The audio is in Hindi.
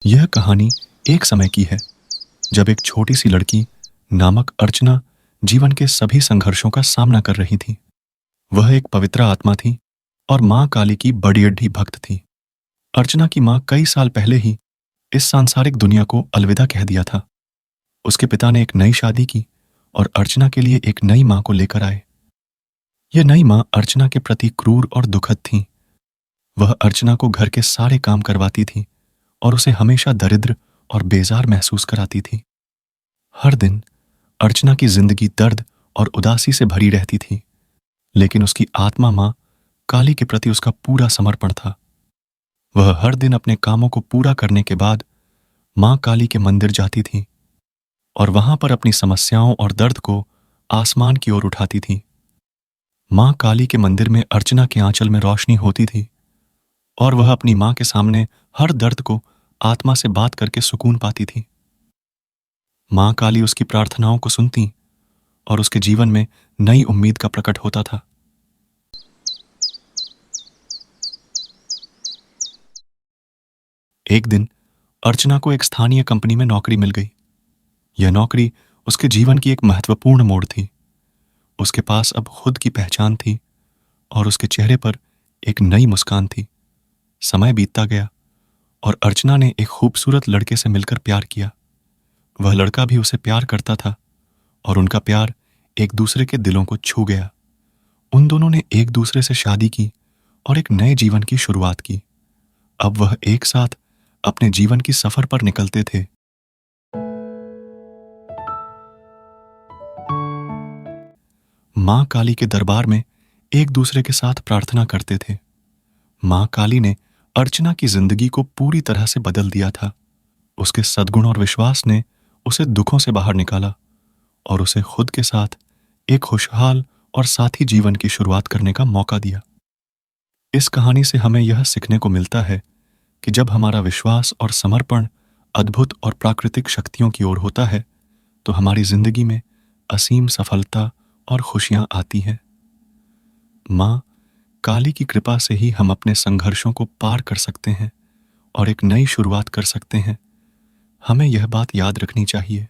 यह कहानी एक समय की है जब एक छोटी सी लड़की नामक अर्चना जीवन के सभी संघर्षों का सामना कर रही थी। वह एक पवित्र आत्मा थी और मां काली की बड़ी अड्डी भक्त थी। अर्चना की मां कई साल पहले ही इस सांसारिक दुनिया को अलविदा कह दिया था। उसके पिता ने एक नई शादी की और अर्चना के लिए एक नई मां को लेकर आए। यह नई मां अर्चना के प्रति क्रूर और दुखद थी। वह अर्चना को घर के सारे काम करवाती थी और उसे हमेशा दरिद्र और बेजार महसूस कराती थी। हर दिन अर्चना की जिंदगी दर्द और उदासी से भरी रहती थी, लेकिन उसकी आत्मा मां काली के प्रति उसका पूरा समर्पण था। वह हर दिन अपने कामों को पूरा करने के बाद मां काली के मंदिर जाती थी और वहां पर अपनी समस्याओं और दर्द को आसमान की ओर उठाती थी। मां काली के मंदिर में अर्चना के आंचल में रोशनी होती थी और वह अपनी मां के सामने हर दर्द को आत्मा से बात करके सुकून पाती थी। मां काली उसकी प्रार्थनाओं को सुनती और उसके जीवन में नई उम्मीद का प्रकट होता था। एक दिन अर्चना को एक स्थानीय कंपनी में नौकरी मिल गई। यह नौकरी उसके जीवन की एक महत्वपूर्ण मोड़ थी। उसके पास अब खुद की पहचान थी और उसके चेहरे पर एक नई मुस्कान थी। समय बीतता गया और अर्चना ने एक खूबसूरत लड़के से मिलकर प्यार किया। वह लड़का भी उसे प्यार करता था और उनका प्यार एक दूसरे के दिलों को छू गया। उन दोनों ने एक दूसरे से शादी की और एक नए जीवन की शुरुआत की। अब वह एक साथ अपने जीवन की सफर पर निकलते थे। मां काली के दरबार में एक दूसरे के साथ प्रार्थना करते थे। मां काली ने अर्चना की जिंदगी को पूरी तरह से बदल दिया था। उसके सद्गुण और विश्वास ने उसे दुखों से बाहर निकाला और उसे खुद के साथ एक खुशहाल और साथी जीवन की शुरुआत करने का मौका दिया। इस कहानी से हमें यह सीखने को मिलता है कि जब हमारा विश्वास और समर्पण अद्भुत और प्राकृतिक शक्तियों की ओर होता है, तो हमारी जिंदगी में असीम सफलता और खुशियां आती हैं। मां काली की कृपा से ही हम अपने संघर्षों को पार कर सकते हैं और एक नई शुरुआत कर सकते हैं। हमें यह बात याद रखनी चाहिए।